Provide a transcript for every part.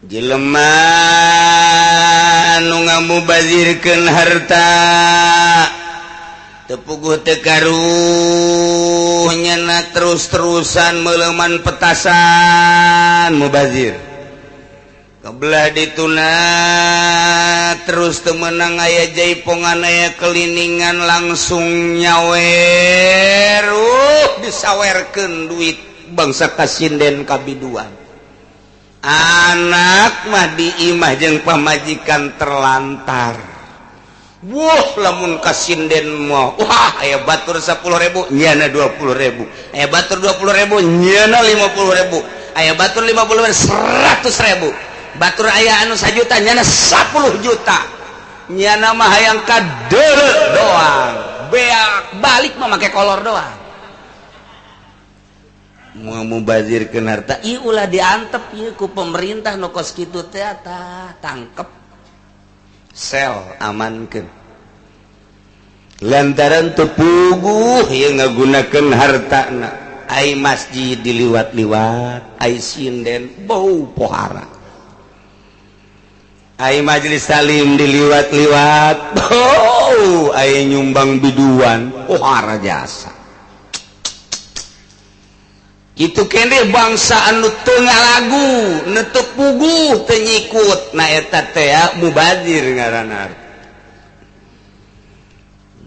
jelema anu ngamubazirkeun harta tepuguh teu karuh nyana terus-terusan meuleman petasan mubazir kabelah dituna terus teu meunang aya jaipongan aya keliningan langsung nyawer disawerkeun duit bangsa kasinden kabiduan anak mah diimah jeung pamajikan terlantar. Wah lamun kasinden mah wah aya batur 10.000 nyana 20.000 aya batur 20.000 nyana 50.000 aya batur 50.000 100.000 batur aya anu 1 juta nyana 10 juta nyana mah hayang kadeuleu doang beak balik mah make kolor doang mau mubazirkeun harta ieu ulah diantep ieu ku pemerintah nu kos kitu teh tangkep sel amankeun lantaran teu puguh ieu ngagunakeun hartana ai masjid diliwat-liwat ai sinden bau pohara ai majelis salim diliwat-liwat bau ai nyumbang biduan pohara jasa itu kene bangsa anu teu ngalagu nu teu puguh teu nyikut na eta teh mubazir ngaranna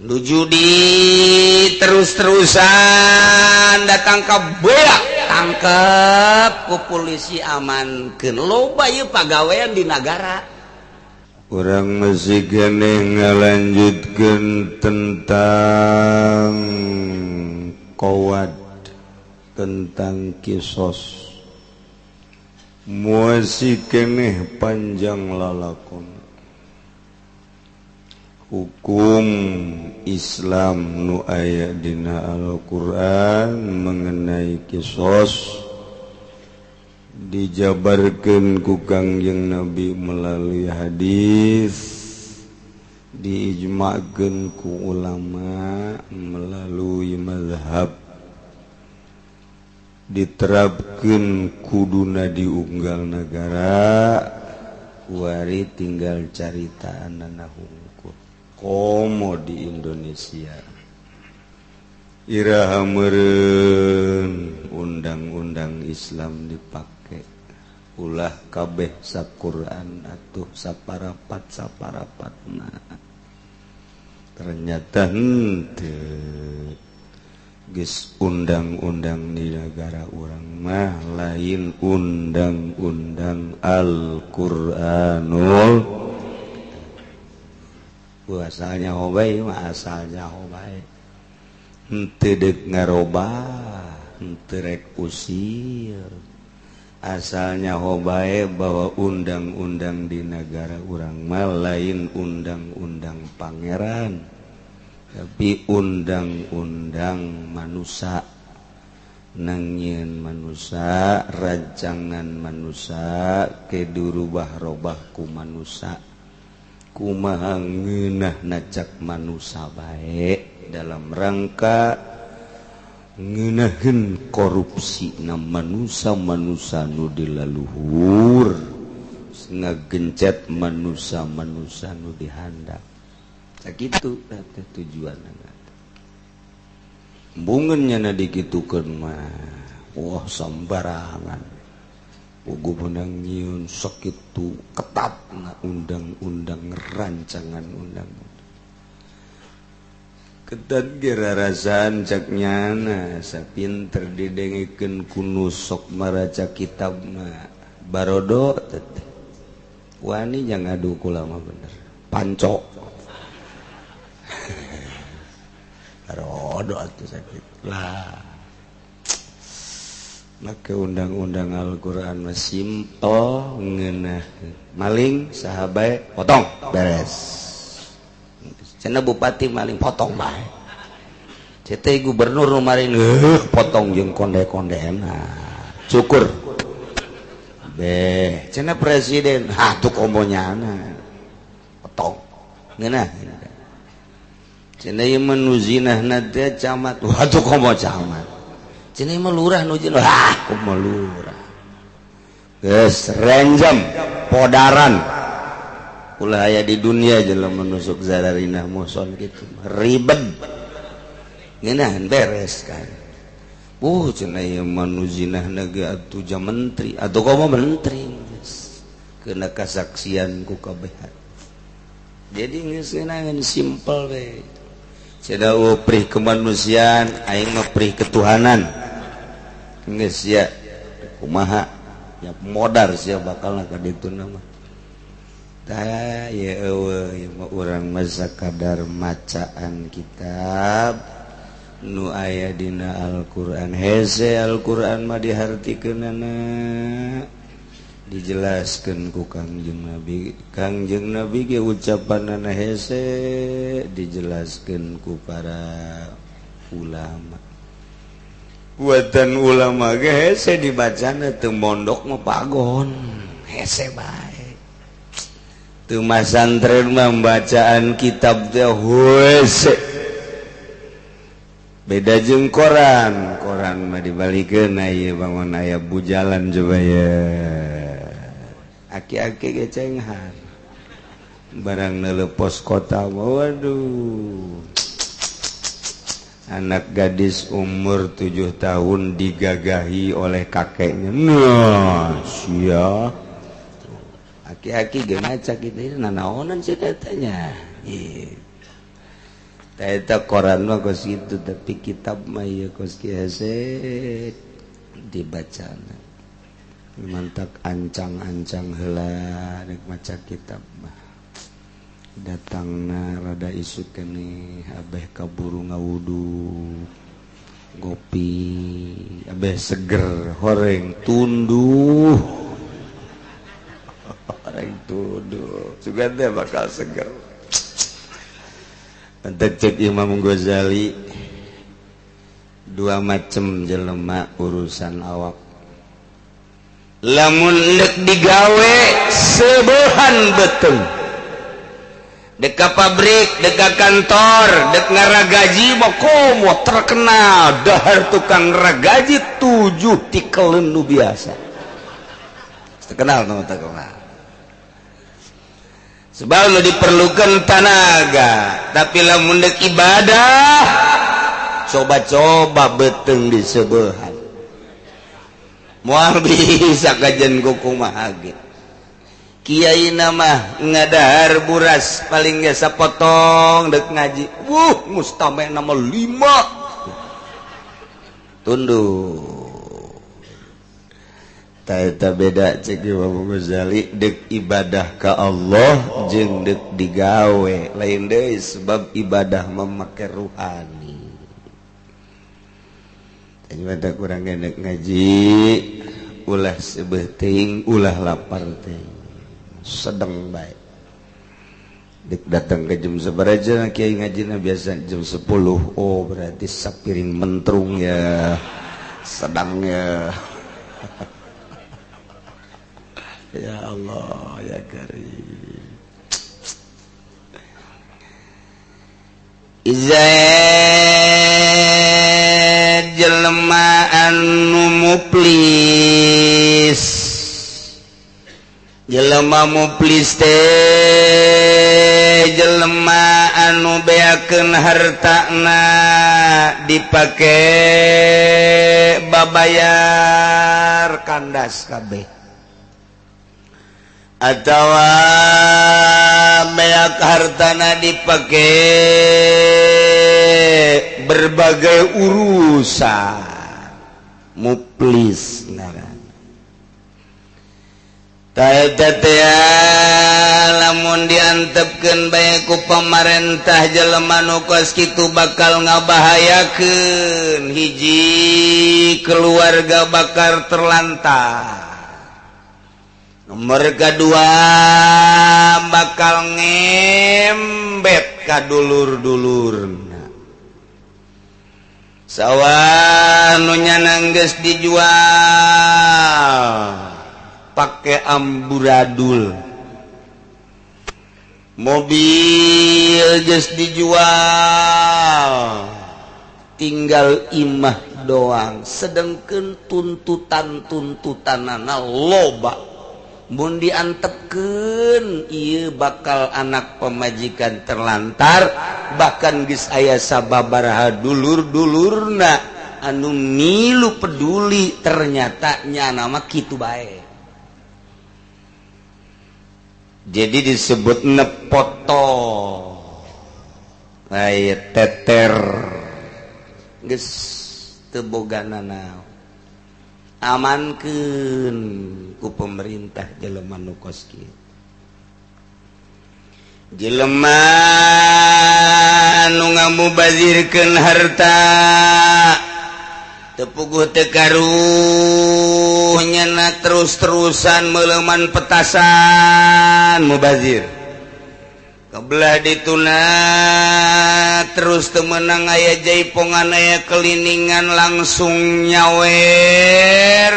nu judi terus-terusan datang ka beak tangkep ku polisi amankeun loba ieu pagawean di nagara urang masih keneh ngalanjutkeun tentang qawad tentang kisos masih keneh panjang lalakon hukum Islam nu aya dina Al-Qur'an mengenai kisos dijabarkeun ku Kangjeng Nabi melalui hadis diijma'keun ku ulama melalui mazhab diterapkeun kuduna diunggal negara wari tinggal caritaanna hungkul komo di Indonesia iraha meureun undang-undang Islam dipake ulah kabeh sa-Qur'an atuh saparapat-saparapatna ternyata henteu geus undang-undang di negara urang mah lain undang-undang Al-Qur'anul asalnya hobay mah asalnya hobay henteu deuk ngarobah henteu rek usir asalnya hobay bahwa undang-undang di negara urang mah lain undang-undang pangeran tapi undang-undang manusia nangieun manusia rancangan manusia kedurubah-robah ku manusia kumaha ngeunah nacak manusia bae dalam rangka ngeunaheun korupsi na manusia-manusia nu dilaluhur ngagencet manusia-manusia nu dihandap sakitu teh tujuanna bungeunnya na dikitukeun mah wah sambarangan puguh meunang nyieun sakitu ketatna undang-undang rancangan undang-undang ketat ge rarasaan cak nyana sapinter didengikeun kuno sok maraca kitab mah barodo teh wani jang adu kula mah bener panco rodo atuh sakit lah make undang-undang Al-Qur'an mah simple ngeunah maling sahabat potong beres cenah bupati maling potong bae cete gubernur nu maring potong jeung konde-kondena cukur beh cenah presiden atuh kombonyana potong ngeunah cenah ieu mah nu zinahna teh camat waduh komo camat cenah ieu mah lurah nu zinah kumaha lurah geus renjem podaran ulah aya di dunia jelema menusuk zararinah muson kitu ribet ngeunahan beres kan cenah ieu manu zinah naga atuh ja menteri atuh komo menteri geus kena kasaksian ku kabeh jadi geus ngeunaan simpel we cenah uprih kemanusiaan aing mah prih ketuhanan geus ya kumaha ya modar sia bakalna ka ditu mah tah ya eueuh ya urang mah sakadar macaan kitab nu aya dina Al-Qur'an hese Al-Qur'an mah dihartikeunana dijelaskeun ku Kangjeng Nabi ge ucapanana hese dijelaskeun ku para ulama buatan ulama ge hese dibacana teu mondok mah pagon hese bae teu masantren mah bacaan kitab teh hese beda jeung koran mah dibalikeun ieu bangun aya bujalan coba ya aki-aki ge cenghar barang nelepos kota waduh anak gadis umur 7 tahun digagahi oleh kakeknya nah sia aki-aki ge maca kitu nanaonan sih katanya eta koran mah geus kitu tapi kitab mah ieu geus hese dibacana mantak ancang-ancang heula rek maca kitab mah datangna rada isuk keneh abeh kaburu ngawudu ngopi abeh seger horeng tunduh juga teh bakal seger antek cek Imam Ghazali dua macem jelema urusan awak lamun dek digawe sebeuhan betul dek ka pabrik, dek ka kantor, dek ngaragaji komo terkenal dahar tukang ragaji 7 tikeleun nu biasa terkenal nu terkenal sebab nu diperlukan tenaga tapi lamun dek ibadah coba-coba beteung disebeuhan moal bisa kajen kumaha ge kiai nama ngadahar buras paling ge sapotong dek ngaji mustame nama 5 tunduk ta beda cek Imam Ghazali dek ibadah ka Allah jeung dek digawe lain deui sebab ibadah memakai ruhani tadi kurang dek ngaji ulah sebeuh teuing ulah lapar teuing sedang baik dek datang ke jam sabaraha kiai ngajina biasa jam 10 oh berarti sapiring mentrung ya sedang ya ya Allah ya Karim iza jelema anu muflis jelema muflis teh jelema anu beakeun hartana dipake babayar kandas kabeh atawa beak hartana dipake berbagai urusan muflis ngaran ta lamun diantepkeun bae ku pamarentah jelema nu kos kitu bakal ngabahayakeun hiji keluarga bakal terlantar nomor kedua bakal ngembet ka dulur-dulurna sawah nu nyanang geus dijual pake amburadul mobil geus dijual tinggal imah doang sedangkan tuntutan-tuntutanana loba mun diantepkeun ieu bakal anak pemajikan terlantar bahkan geus aya sababaraha dulur-dulurna anu milu peduli ternyata nyana mah kitu bae. Jadi disebut nepoto aya teter geus teu bogana naon. Amankeun ku pemerintah jelema nu kos kieu. Jelema anu ngamubazirkeun harta teu puguh teu karuh nyana terus-terusan meuleman petasan mubazir. Kebelah dituna terus temenang aya jaipongan aya keliningan langsung nyawer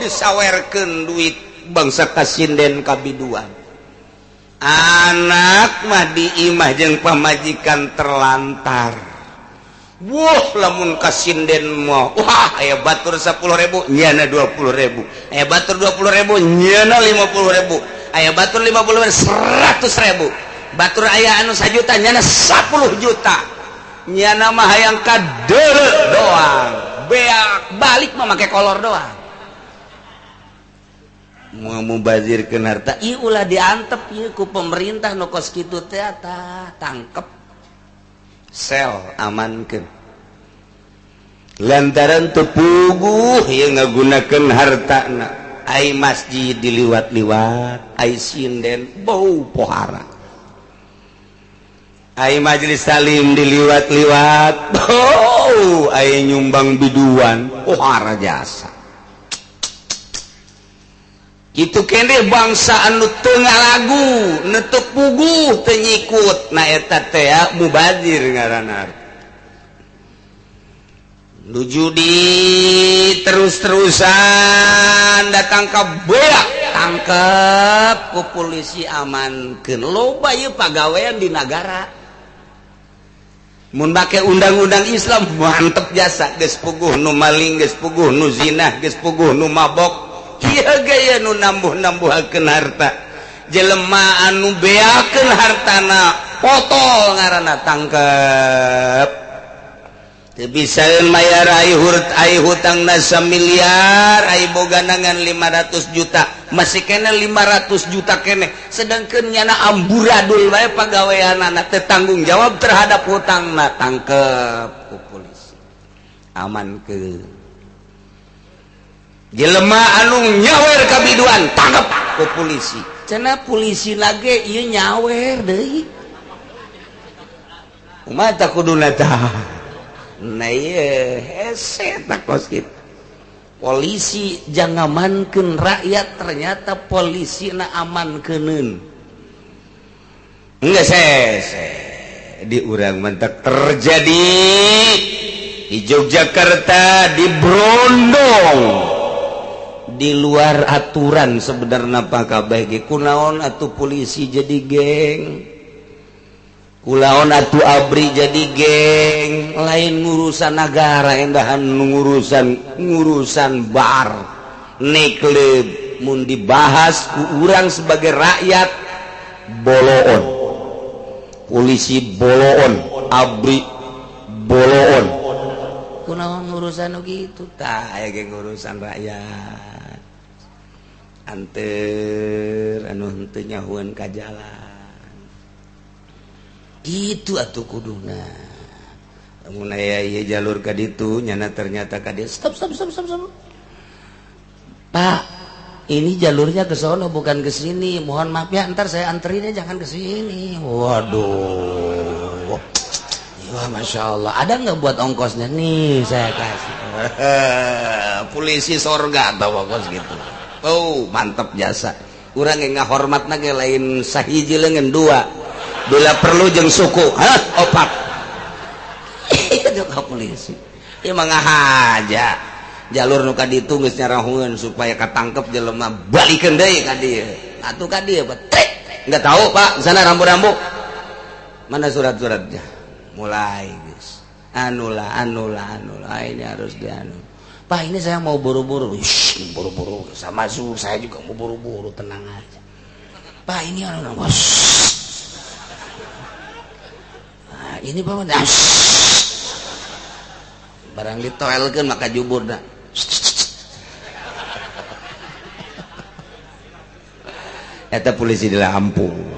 disawerkeun duit bangsa kasinden kabiduan. Anak mah diimah jeung pamajikan terlantar. Wah lamun kasinden mah wah aya batur 10.000 nyana 20.000. Aya batur 20.000 nyana 50.000. Aya batur 50.000 100.000. Batur aya anu 1 juta nyana 10 juta nyana mah hayang kadeureuh doang beak balik mah make kolor doang mau mubazirkeun harta ieu ulah diantep ieu ku pemerintah nu kos kitu teh tangkep sel amankeun lantaran teu puguh ieu ngagunakeun hartana ai masjid diliwat-liwat ai sinden bau pohara ai majelis salim diliwat-liwat ai nyumbang biduan pohara jasa kitu keneh bangsa anu teu ngalagu netep puguh teu nyikut na eta teh mubazir ngaranna nu judi terus-terusan datang ka beak tangkep ku polisi amankeun loba ieu pagawean di nagara mun make undang-undang Islam mantep jasa geus puguh nu maling geus puguh nu zinah geus puguh nu mabok ieu gaya nu nambuh-nambuhakeun harta jelema anu beakeun hartana potol ngaranna tangkep teu bisaeun mayar ai hutangna 1 miliar ai boga nangan 500 juta masih kena 500 juta kene sedangkeun nyana amburadul bae pagaweanana teu tanggung jawab terhadap hutangna tangkep ku polisi amankeun jelema anu nyawer kabiduan tangkep ku polisi cenah polisi lage ieu nyawer deui kumaha tah kuduna tah nah iya hese tak kos kitu polisi jangan amankeun rakyat ternyata polisi na amankeun enggak sese di urang mentek terjadi di Yogyakarta di Brondong di luar aturan sebenarnya pak kabeh ge kunaon atuh polisi jadi geng kulaon atuh abri jadi geng lain ngurusan negara endahan ngurusan bar niklub mun dibahas ku urang sebagai rakyat boloon polisi boloon abri boloon kunaon ngurusan gitu tah aya ge ngurusan rakyat anteur anu henteu nyahueun ka jalan itu atuh kuduna mun aya ieu jalur ka ditu nyana ternyata ka dieu stop Pak ini jalurnya ke sono bukan ke sini mohon maaf ya ntar saya anterinnya jangan ke sini waduh wah masya Allah ada nggak buat ongkosnya nih saya kasih polisi sorga atau ongkos gitu oh mantap jasa urang yang ngahormat nage lain sahiji leungeun dua bila perlu jeung suku opat itu ka polisi ieu mah ngahaja jalur nu ka ditu geus nyarahueun supaya katangkep jelema balikeun deui ka dieu atuh ka dieu enggak tahu Pak sana rambu-rambu mana surat-suratnya mulai guys Anula ini harus dianu. Pak, ini saya mau buru-buru. Buru-buru sama saya juga mau buru-buru, tenang aja. Pak, ini anu nah, ini Pak, barang ditoelkeun maka jubur dah. Eta polisi di Lampung.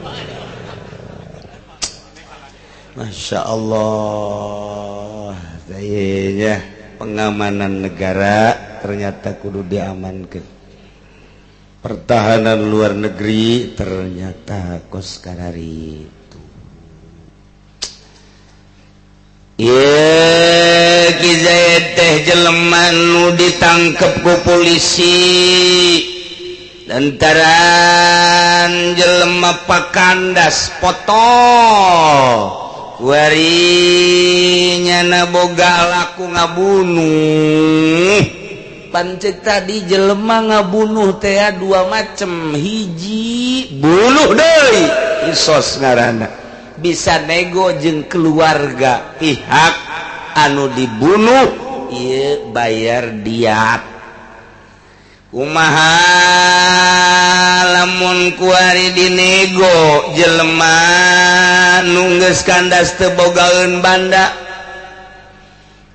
Masya Allah, kayaknya pengamanan negara ternyata kudu diamankan. Pertahanan luar negeri ternyata kos karari itu. Ye Kizaid teh jelema nu ditangkep ku polisi lantaran jelema pakandas potol. Warinya boga laku ngabunuh. Pancek tadi jelema ngabunuh teh dua macem. Hiji bunuh deui isos ngaranna. Bisa nego jeung keluarga pihak anu dibunuh ieu bayar diat. Kumaha lamun kuari dinego jelema nu geus kandas teu bogaeun banda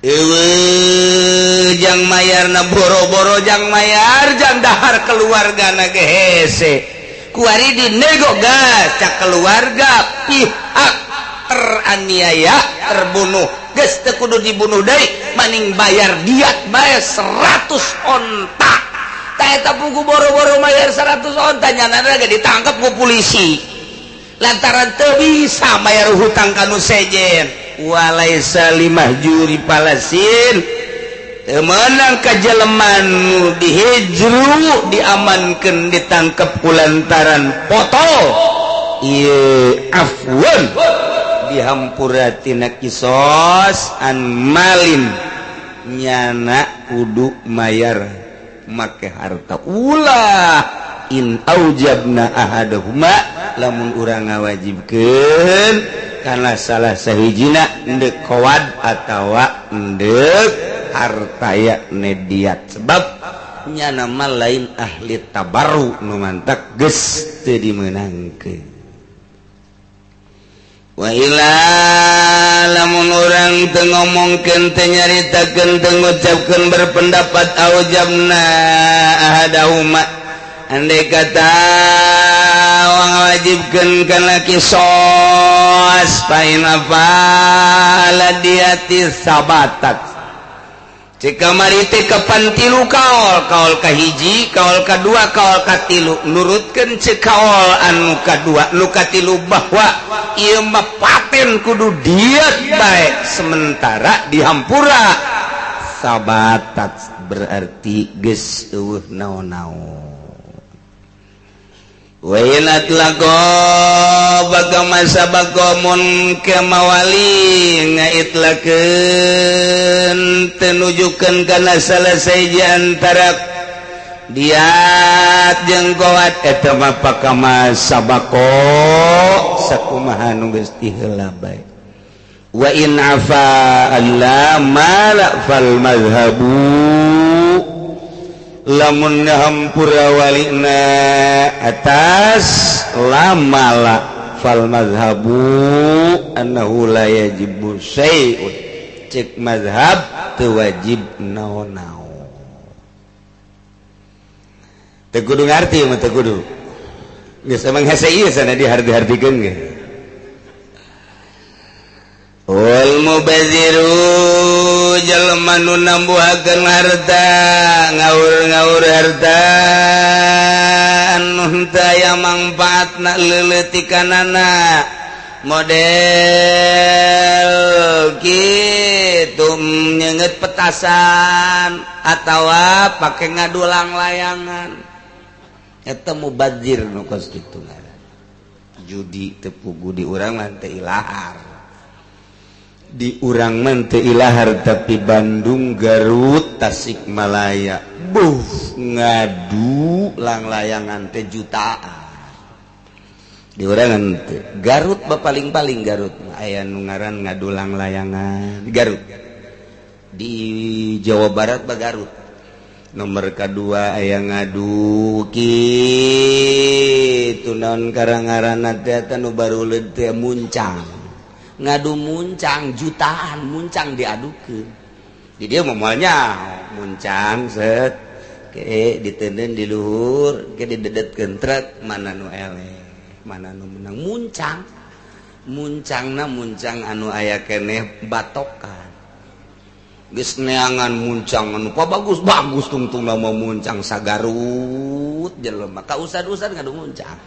eueuh jang mayarna boro-boro jang mayar jang dahar keluargana ge hese kuari dinego gas cak keluarga pihak teraniaya terbunuh geus teu kudu dibunuh deui maning bayar diat bae 100 onta. Eta buku boro-boro mayar 100 onta nyanana ge ditangkap ku polisi lantaran teu bisa mayar hutang kanu sejen walaisa limahjuri palasin teu meunang ka jelema nu dihijru diamankeun ditangkap ku lantaran potol ieu afwan dihampuratina kisos an malin nyana kudu mayar make harta ulah in aujabna ahadahuma lamun urang ngawajibkeun kana salah sahijina endek qawad atawa endek hartaya nediat sebab nyana mah lain ahli tabarru nu mantak geus teu dimeunangkeun. Wa ila lamun urang teu ngomongkeun teu nyaritakeun teu ngucapkeun berpendapat aujabna ahadahuma andai kata wajibkeun kana kisos pain afala diati sabatat cika mari teh kapan tilu kaol kahiji kaol kadua kaol katilu nurutkeun ceuk kaol anu kadua nu katilu bahwa ieu mah paten kudu diet bae sementara dihampura sabatat berarti geus eueuh naon-naon. Wa inat lago bagama sabagomun kemawali ngaitlakeun tenujukeun kana salah saeji antara diat jeung qawat eta mah pakama sabako sakumaha nu geus diheula bae. Wa in afa alla mala fal mazhabu lamun hampura walina atas lamala fal mazhabu annahu la yajibu syai'un cek mazhab teu wajib naon-naon. Teu kudu ngarti mah teu kudu geus emang hese ieu sana diharti-hartikeun ge. Wal mubaziru jalma nu nambuhakeun harta ngaur-ngaur harta anu teu aya mangpaatna leuleutik kanana model kitu nyeungeut petasan atawa pake ngadulang layangan eta mubazir nu kos kitu judi teu pugu di urang mah teu ilahar di urang mah teu ilahar tapi Bandung, Garut, Tasikmalaya ngadu lang layangan teh jutaan di orangan Garut paling-paling Garut aya nu ngaran Ngadulang Layangan Garut di Jawa Barat Garut nomor kedua aya ngadu kitu naon karangaranna teh nu baruleud teh muncang ngadu muncang jutaan muncang diadukeun di dieu momalnya muncang set ke diteuneun di luhur ke didedetkeun truk mana nu eleh mana nu menang muncangna muncang anu aya keneh batokan geus neangan muncang anu bagus tungtung nama muncang sagarut jelema ka usad-usad ngadu muncang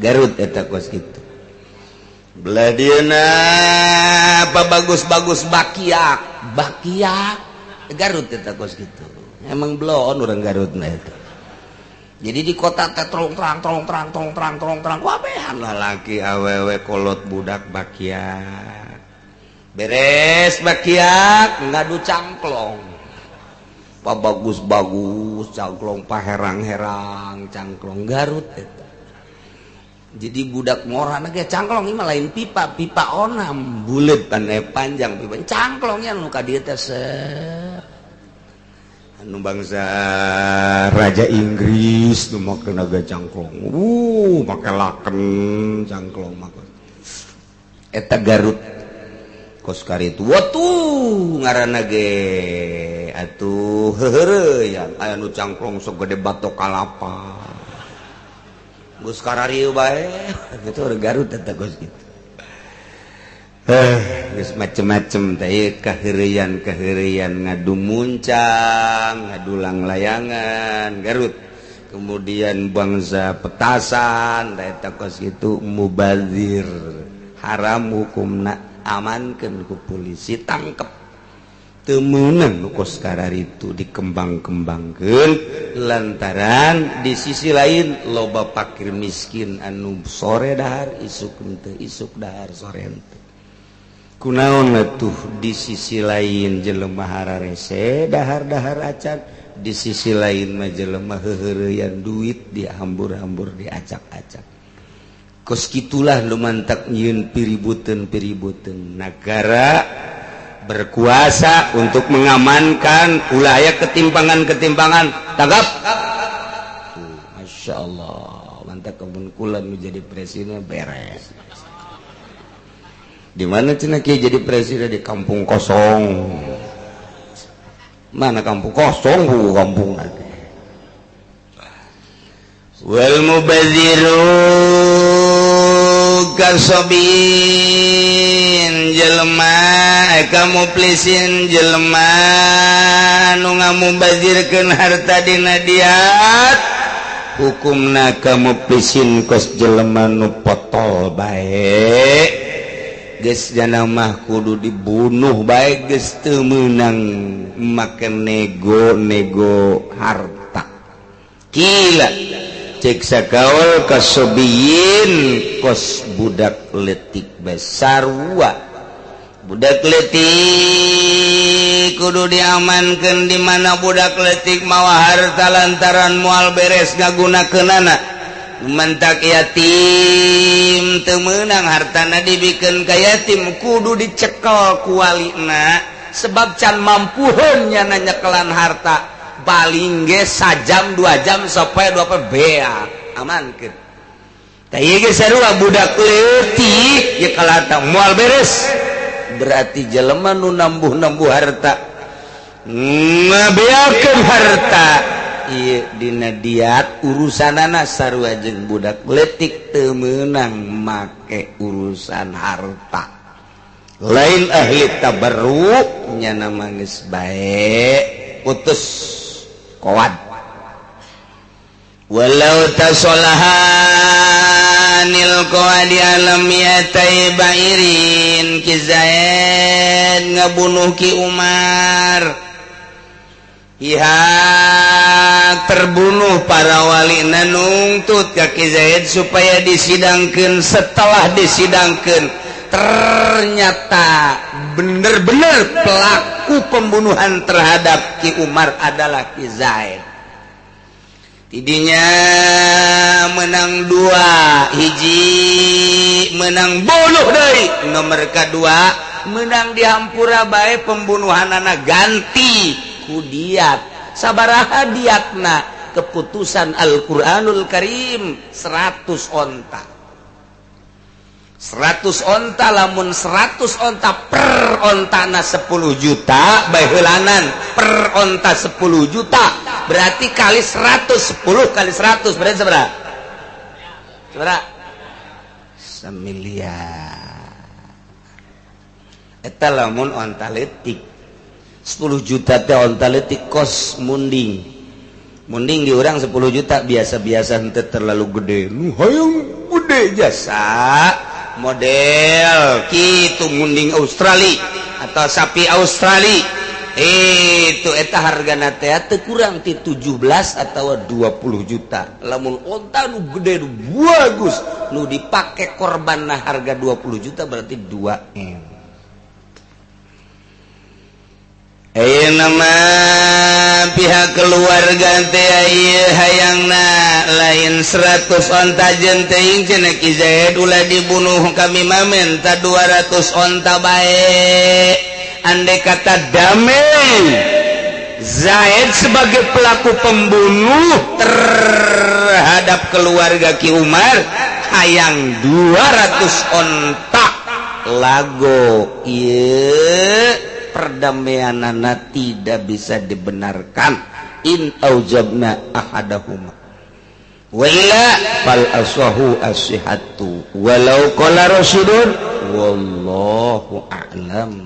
Garut eta kos kitu belah dieuna apa bagus bakiak Garut eta kos kitu emang belon urang Garut na eta jadi di kota teh terang wabehan lalaki awewe kolot budak bakiak beres bakiak ngadu cangklong pa bagus cangklong pa herang cangklong Garut eta jadi budak morana ge cangklong ieu mah lain pipa onam bulet panjang pipa cangklongnya nu ka dieu teh anu bangsa Raja Inggris nu make naga cangklong make laken cangklong mah eta Garut kos karitu watuh ngaranna ge atuh heureuyan aya nu cangklong sok gede batok kalapa geus kararieu bae kitu Garut eta geus kitu geus macem-macem teh kaheureuyan ngadu muncang ngadulang layangan Garut kemudian bangsa petasan eta kos kitu mubazir haram hukumna amankeun ku polisi tangkep teu meunang nu kos kararitu dikembang-kembangkeun lantaran di sisi lain loba fakir miskin anu sore dahar isuk henteu isuk dahar sore henteu kunaon atuh di sisi lain jelema hararese dahar-dahar acan di sisi lain mah jelema heureuyan duit dihambur-hambur diacak-acak kos kitulah lumantak nyieun piributeun negara berkuasa untuk mengamankan ulah aya ketimpangan tagap Masya Allah mantak kebun kula nu jadi presiden beres di mana cenah kieu jadi presiden di kampung kosong mana kampung kosong bu kampung nanti wal mubadziru kasobin jelema kamu plisin jelema nu ngamubadzirkeun harta dina diat hukumna kamu plisin kos jelema nu potol bae geus jana mah kudu dibunuh bae geus teu meunang make nego harta kila cek sakaul kasobiyin kos budak letik besar wa budak letik kudu diamankeun di mana budak letik mawa harta lantaran moal beres ngagunakeunana mentak yatim teu meunang hartana dibikeun ka yatim kudu dicekel ku walina sebab can mampuheun nya nyekelan harta paling ge sajam 2 jam sampai 2 bea amankeun tah ieu ge sarua budak leutik ye kalata moal beres berarti jelema nu nambuh harta ngabeakeun harta ieu dina diat urusanana sarua jeung budak leutik teu meunang make urusan harta lain ahli tabarruk nya nama geus bae putus kowad walau tasolahanil qawadi alam yatai bairin ki Zaid ngabunuh ki Umar ihak terbunuh para wali nungtut ka ki Zaid supaya disidangkeun setelah disidangkeun ternyata benar-benar pelaku pembunuhan terhadap Ki Umar adalah Ki Zaid. Tidinya menang 2, hiji menang bunuh deui. Nomor kedua menang dihampura bae pembunuhanana ganti ku diat. Sabaraha diatna? Keputusan Al-Qur'anul Karim 100 onta. 100 onta, lamun 100 onta per ontana 10 juta bae heulanan per onta 10 juta berarti kali 100, 10 kali 100 berarti seberapa? Seberapa? 1 miliar. Eta lamun onta leutik 10 juta teh onta leutik kos munding di urang 10 juta biasa-biasa henteu terlalu gede. Nu hayang gede jasa model kitu munding Australia atau sapi Australia itu eta hargana teh teu kurang ti 17 atau 20 juta. Lamun onta nu gede nu bagus nu dipake korbanna harga 20 juta berarti 2M. Nama pihak keluarga teh hayangna lain 100 onta jenteing cenah Ki Zaid ulah dibunuh kami mamen ta 200 onta bae. Andai kata damai Zaid sebagai pelaku pembunuh terhadap keluarga Ki Umar hayang 200 onta lago ieu perdamaianana tidak bisa dibenarkan in aujabna ahadahuma wa ila fal aswahu as-sihhatu walau qala rasulun wallahu a'lam.